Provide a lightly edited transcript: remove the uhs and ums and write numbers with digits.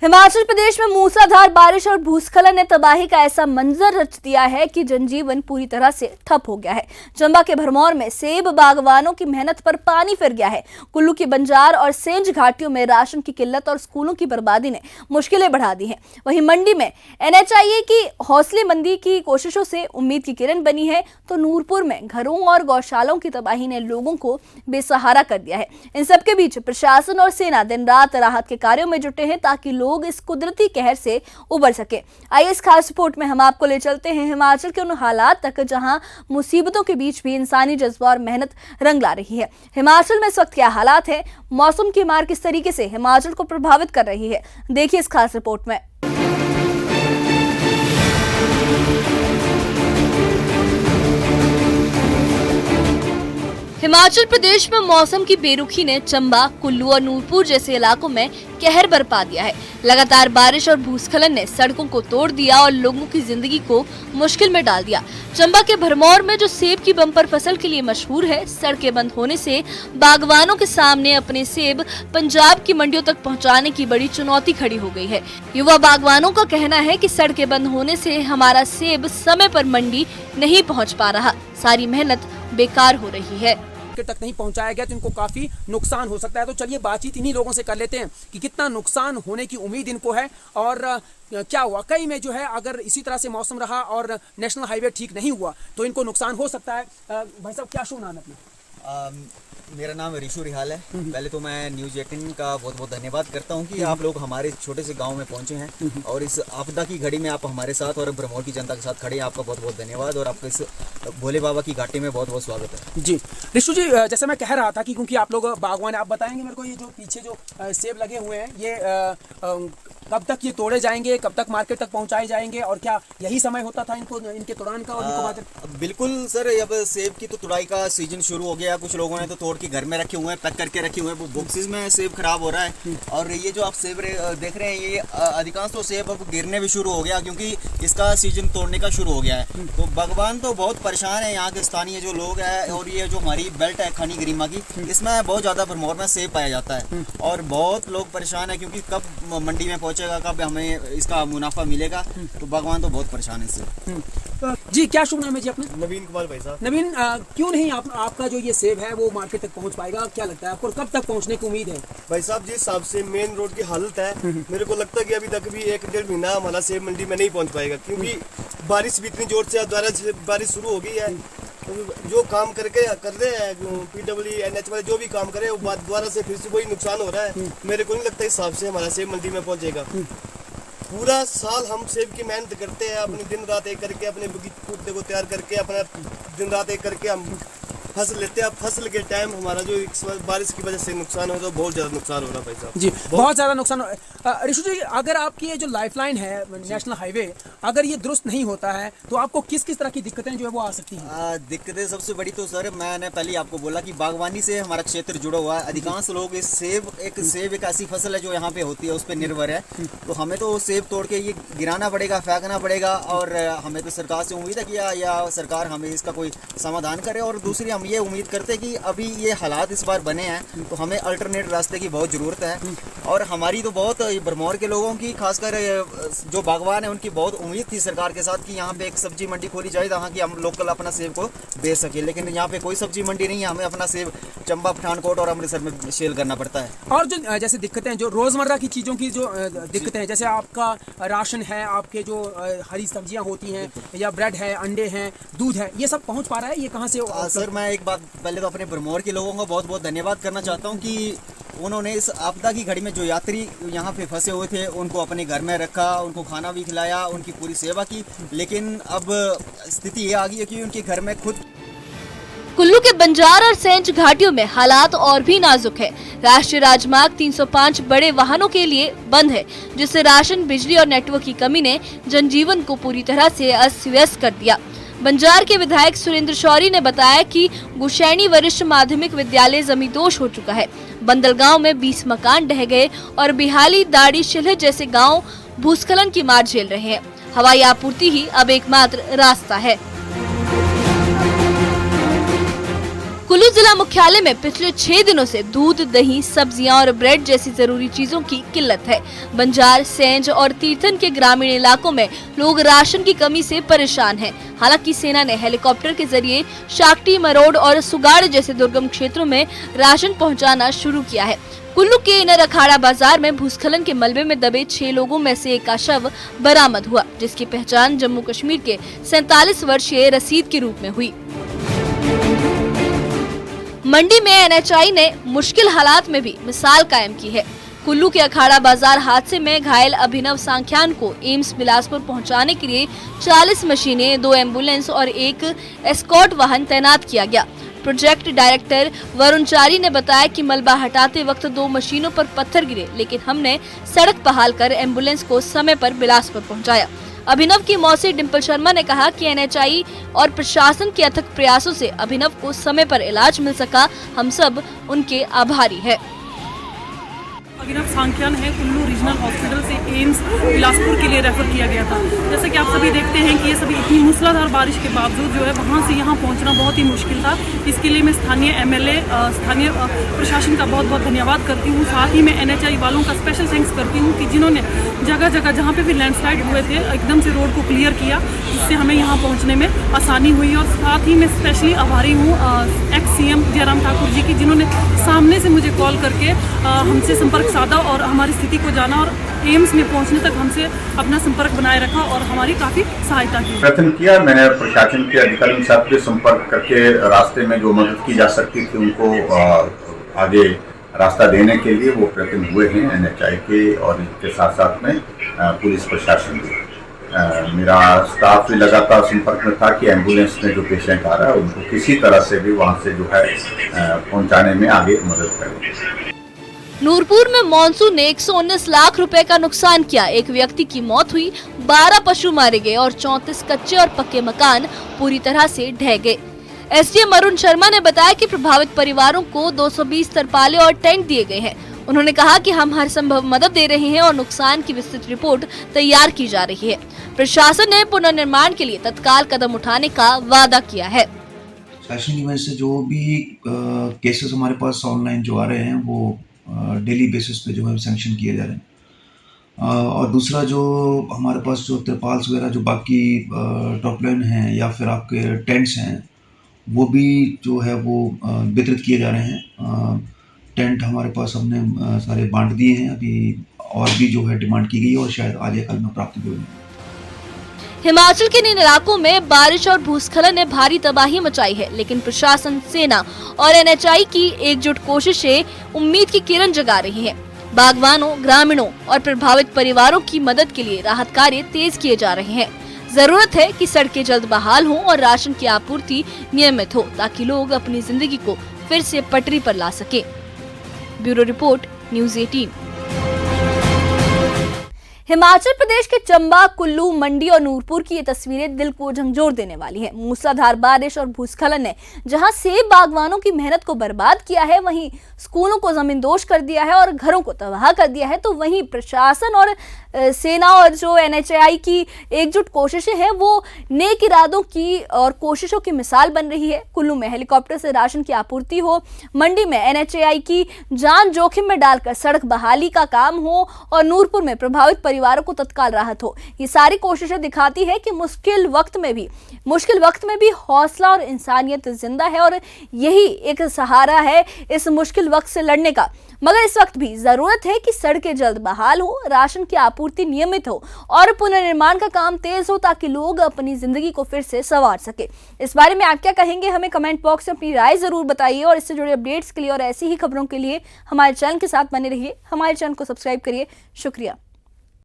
हिमाचल प्रदेश में मूसलाधार बारिश और भूस्खलन ने तबाही का ऐसा मंजर रच दिया है कि जनजीवन पूरी तरह से ठप हो गया है। चंबा के भरमौर में सेब बागवानों की मेहनत पर पानी फिर गया है। कुल्लू की बंजार और सेंज घाटियों में राशन की किल्लत और स्कूलों की बर्बादी ने मुश्किलें बढ़ा दी हैं। वहीं मंडी में NHIA की हौसलेमंदी की कोशिशों से उम्मीद की किरण बनी है, तो नूरपुर में घरों और गौशालाओं की तबाही ने लोगों को बेसहारा कर दिया है। इन सबके बीच प्रशासन और सेना दिन रात राहत के कार्यों में जुटे हैं ताकि लोग इस कुदरती कहर से उबर सके। आइए इस खास रिपोर्ट में हम आपको ले चलते हैं हिमाचल के उन हालात तक जहां मुसीबतों के बीच भी इंसानी जज्बा और मेहनत रंग ला रही है। हिमाचल में इस वक्त क्या हालात है, मौसम की मार किस तरीके से हिमाचल को प्रभावित कर रही है, देखिए इस खास रिपोर्ट में। हिमाचल प्रदेश में मौसम की बेरुखी ने चंबा, कुल्लू और नूरपुर जैसे इलाकों में कहर बरपा दिया है। लगातार बारिश और भूस्खलन ने सड़कों को तोड़ दिया और लोगों की जिंदगी को मुश्किल में डाल दिया। चंबा के भरमौर में जो सेब की बम्पर फसल के लिए मशहूर है, सड़कें बंद होने से बागवानों के सामने अपने सेब पंजाब की मंडियों तक पहुंचाने की बड़ी चुनौती खड़ी हो गई है। युवा बागवानों का कहना है कि सड़कें बंद होने से हमारा सेब समय पर मंडी नहीं पहुँच पा रहा, सारी मेहनत बेकार हो रही है। तक नहीं पहुंचाया गया तो इनको काफी नुकसान हो सकता है। तो चलिए बातचीत इन्हीं लोगों से कर लेते हैं कि कितना नुकसान होने की उम्मीद इनको है और क्या वाकई में जो है अगर इसी तरह से मौसम रहा और नेशनल हाईवे ठीक नहीं हुआ तो इनको नुकसान हो सकता है। भाई साहब क्या शुभ नाम है अपना? मेरा नाम रिशु रिहाल है। पहले तो मैं न्यूज़ 18 का बहुत बहुत धन्यवाद करता हूं कि आप लोग हमारे छोटे से गांव में पहुंचे हैं और इस आपदा की घड़ी में आप हमारे साथ और भरमौर की जनता के साथ खड़े हैं। आपका बहुत बहुत धन्यवाद और आपका इस भोले बाबा की घाटी में बहुत बहुत स्वागत है। जी रिशु जी, जैसे मैं कह रहा था कि क्योंकि आप लोग बागवान, आप बताएंगे मेरे को ये जो पीछे जो सेब लगे हुए हैं ये कब तक ये तोड़े जाएंगे, कब तक मार्केट तक पहुंचाए जाएंगे और क्या यही समय होता था इनको इनके तुड़ान का? और बिल्कुल सर, अब सेब की तो तुड़ाई का सीजन शुरू हो गया। कुछ लोगों ने तो तोड़ के घर में रखे हुए हैं, पैक करके रखे हुए हैं, वो बॉक्सेस में सेब खराब हो रहा है। और ये जो आप सेब देख रहे हैं ये अधिकांश तो सेब अब गिरने भी शुरू हो गया क्योंकि इसका सीजन तोड़ने का शुरू हो गया है। तो बागवान तो बहुत परेशान है, यहाँ के स्थानीय जो लोग हैं और ये जो हमारी बेल्ट है खनी गरिमा की, इसमें बहुत ज़्यादा भरमौर में सेब पाया जाता है और बहुत लोग परेशान है क्योंकि कब मंडी में पहुँचेगा, कब हमें इसका मुनाफा मिलेगा। तो बागवान तो बहुत परेशान है इससे। जी क्या शुभ नाम है जी अपना? नवीन कुमार भाई साहब। नवीन, क्यों नहीं आपका जो ये सेब है वो मार्केट तक पहुंच पाएगा? क्या लगता है आपको, कब तक पहुंचने की उम्मीद है? भाई साहब जिस हिसाब से मेन रोड की हालत है, मेरे को लगता है कि अभी तक भी 1-1.5 महीना हमारा सेब मंडी में नहीं पहुंच पाएगा क्योंकि बारिश भी इतनी जोर से दोबारा बारिश शुरू हो गई है। तो जो काम कर रहे हैं PWD NH वाले जो भी काम करे वो दोबारा से फिर से वही नुकसान हो रहा है। मेरे को नहीं लगता इस हिसाब से हमारा सेब मंडी में पहुंचेगा। पूरा साल हम सेब की मेहनत करते हैं, अपनी दिन रात एक करके अपने बगीचे को तैयार करके अपना दिन रात एक करके हम फसल लेते हैं। फसल के टाइम हमारा जो बारिश की वजह से नुकसान हो, तो बहुत ज्यादा नुकसान हो रहा है भाई साहब जी, बहुत ज्यादा नुकसान। रिशु जी, अगर आपकी ये जो लाइफलाइन है नेशनल हाईवे, अगर ये दुरुस्त नहीं होता है तो आपको किस किस तरह की दिक्कतें जो है वो आ सकती हैं? दिक्कतें सबसे बड़ी तो सर मैंने पहले आपको बोला कि बागवानी से हमारा क्षेत्र जुड़ा हुआ है। अधिकांश लोग इस सेब एक ऐसी फसल है जो यहाँ पे होती है उस पर निर्भर है। तो हमें तो सेब तोड़ के ये गिराना पड़ेगा, फेंकना पड़ेगा और हमें तो सरकार से उम्मीद है कि या सरकार हमें इसका कोई समाधान करे। और दूसरी हम ये उम्मीद करते हैं कि अभी ये हालात इस बार बने हैं तो हमें अल्टरनेट रास्ते की बहुत ज़रूरत है। और हमारी तो बहुत भरमौर के लोगों की, खासकर जो बागवान है उनकी बहुत उम्मीद थी सरकार के साथ कि यहाँ पे एक सब्जी मंडी खोली जाए जहाँ कि हम लोकल अपना सेब को बेच सके, लेकिन यहाँ पे कोई सब्जी मंडी नहीं है। हमें अपना सेब चंबा, पठानकोट और अमृतसर में सेल करना पड़ता है। और जो जैसे दिक्कतें, जो रोजमर्रा की चीज़ों की जो दिक्कतें हैं, जैसे आपका राशन है, आपके जो हरी सब्जियाँ होती हैं या ब्रेड है, अंडे हैं, दूध है, ये सब पहुँच पा रहा है? ये कहाँ से? सर मैं एक बात पहले तो अपने भरमौर के लोगों का बहुत बहुत धन्यवाद करना चाहता हूँ कि उन्होंने इस आपदा की घड़ी में जो यात्री यहाँ पे फंसे हुए थे उनको अपने घर में रखा, उनको खाना भी खिलाया, उनकी पूरी सेवा की। लेकिन अब स्थिति ये आ गई है कि उनके घर में खुद। कुल्लू के बंजार और सेंज घाटियों में हालात और भी नाजुक है। राष्ट्रीय राजमार्ग 305 बड़े वाहनों के लिए बंद है, जिससे राशन, बिजली और नेटवर्क की कमी ने जनजीवन को पूरी तरह से अस्त व्यस्त कर दिया। बंजार के विधायक सुरेंद्र शौरी ने बताया कि गुशैनी वरिष्ठ माध्यमिक विद्यालय जमींदोज हो चुका है। बंदल गांव में 20 मकान ढह गए और बिहाली, दाड़ी, शिलह जैसे गांव भूस्खलन की मार झेल रहे हैं। हवाई आपूर्ति ही अब एकमात्र रास्ता है। कुल्लू जिला मुख्यालय में पिछले 6 दिनों से दूध, दही, सब्जियां और ब्रेड जैसी जरूरी चीजों की किल्लत है। बंजार, सेंज और तीर्थन के ग्रामीण इलाकों में लोग राशन की कमी से परेशान हैं। हालांकि सेना ने हेलीकॉप्टर के जरिए शाक्टी, मरोड़ और सुगाड़ जैसे दुर्गम क्षेत्रों में राशन पहुंचाना शुरू किया है। कुल्लू के इनर अखाड़ा बाजार में भूस्खलन के मलबे में दबे 6 लोगों में से एक का शव बरामद हुआ, जिसकी पहचान जम्मू कश्मीर के 47 वर्षीय रसीद के रूप में हुई। मंडी में एनएचआई ने मुश्किल हालात में भी मिसाल कायम की है। कुल्लू के अखाड़ा बाजार हादसे में घायल अभिनव सांख्यान को एम्स बिलासपुर पहुंचाने के लिए 40 मशीनें, 2 एम्बुलेंस और 1 एस्कॉर्ट वाहन तैनात किया गया। प्रोजेक्ट डायरेक्टर वरुण चारी ने बताया कि मलबा हटाते वक्त 2 मशीनों पर पत्थर गिरे, लेकिन हमने सड़क बहाल कर एम्बुलेंस को समय पर बिलासपुर पहुंचाया। अभिनव की मौसी डिम्पल शर्मा ने कहा कि एनएचआई और प्रशासन के अथक प्रयासों से अभिनव को समय पर इलाज मिल सका। हम सब उनके आभारी हैं। अभिनव सांख्यान है, कुल्लू रीजनल हॉस्पिटल से एम्स बिलासपुर के लिए रेफर किया गया था। जैसे कि आप सभी देखते हैं कि ये सभी इतनी मूसलाधार बारिश के बावजूद जो है वहाँ से यहाँ पहुँचना बहुत ही मुश्किल था। इसके लिए मैं स्थानीय एमएलए, स्थानीय प्रशासन का बहुत बहुत धन्यवाद करती हूँ। साथ ही मैं एनएचआई वालों का स्पेशल थैंक्स करती हूँ कि जिन्होंने जगह जगह जहाँ पे भी लैंडस्लाइड हुए थे एकदम से रोड को क्लियर किया, जिससे हमें यहाँ पहुँचने में आसानी हुई। और साथ ही मैं स्पेशली आभारी हूँ एक्स सीएम जयराम ठाकुर जी की, जिन्होंने सामने से मुझे कॉल करके हमसे संपर्क साधा और हमारी स्थिति को जाना और एम्स में पहुंचने तक हमसे अपना संपर्क बनाए रखा और हमारी काफी सहायता की। प्रयत्न किया मैंने प्रशासन के अधिकारियों के साथ भी संपर्क करके रास्ते में जो मदद की जा सकती थी उनको आगे रास्ता देने के लिए वो प्रयत्न हुए हैं एनएचआई के, और इसके साथ साथ में पुलिस प्रशासन भी। मेरा स्टाफ भी लगातार संपर्क में था कि एम्बुलेंस में जो पेशेंट आ रहा है उनको किसी तरह से भी वहाँ से जो है पहुँचाने में आगे मदद करें। नूरपुर में मानसून ने 119 लाख रुपए का नुकसान किया। एक व्यक्ति की मौत हुई, 12 पशु मारे गए और 34 कच्चे और पक्के मकान पूरी तरह से ढह गए। एसडीएम अरुण शर्मा ने बताया कि प्रभावित परिवारों को 220 तरपाले और टेंट दिए गए हैं। उन्होंने कहा कि हम हर संभव मदद दे रहे हैं और नुकसान की विस्तृत रिपोर्ट तैयार की जा रही है। प्रशासन ने पुनर्निर्माण के लिए तत्काल कदम उठाने का वादा किया है। फैशन इवेंट से जो भी केसेस हमारे पास ऑनलाइन जो आ रहे हैं वो डेली बेसिस पे जो है सैंक्शन किए जा रहे हैं। और दूसरा जो हमारे पास जो तिरपाल्स वगैरह जो बाकी टॉपलाइन हैं या फिर आपके टेंट्स हैं वो भी जो है वो वितरित किए जा रहे हैं। टेंट हमारे पास हमने सारे बांट दिए हैं अभी, और भी जो है डिमांड की गई है और शायद आज या कल में प्राप्त भी होगी। हिमाचल के इन इलाकों में बारिश और भूस्खलन ने भारी तबाही मचाई है, लेकिन प्रशासन, सेना और एनएचआई की एकजुट कोशिशें उम्मीद की किरण जगा रही हैं। बागवानों, ग्रामीणों और प्रभावित परिवारों की मदद के लिए राहत कार्य तेज किए जा रहे हैं। जरूरत है कि सड़कें जल्द बहाल हों और राशन की आपूर्ति नियमित हो, ताकि लोग अपनी जिंदगी को फिर से पटरी पर ला सके। Bureau report, news 18। Himachal Pradesh के चंबा, कुल्लू, मंडी और नूरपुर की ये तस्वीरें दिल को झंझोर देने वाली हैं। मूसलाधार बारिश और भूस्खलन ने जहां सेब बागवानों की मेहनत को बर्बाद किया है, वहीं स्कूलों को जमींदोज कर दिया है और घरों को तबाह कर दिया है, तो वहीं प्रशासन और सेना और जो एनएचआई की एकजुट कोशिशें हैं वो नेक इरादों की और कोशिशों की मिसाल बन रही है। कुल्लू में हेलीकॉप्टर से राशन की आपूर्ति हो, मंडी में एनएचआई की जान जोखिम में डालकर सड़क बहाली का काम हो और नूरपुर में प्रभावित परिवारों को तत्काल राहत हो। ये सारी कोशिशें दिखाती है कि मुश्किल वक्त में भी हौसला और इंसानियत जिंदा है और यही एक सहारा है इस मुश्किल वक्त से लड़ने का। मगर इस वक्त भी जरूरत है कि सड़कें जल्द बहाल हो, राशन की आपूर्ति नियमित हो और पुनर्निर्माण का काम तेज हो, ताकि लोग अपनी जिंदगी को फिर से संवार सके। इस बारे में आप क्या कहेंगे, हमें कमेंट बॉक्स में अपनी राय जरूर बताइए और इससे जुड़े अपडेट्स के लिए और ऐसी ही खबरों के लिए हमारे चैनल के साथ बने रहिए। हमारे चैनल को सब्सक्राइब करिए। शुक्रिया।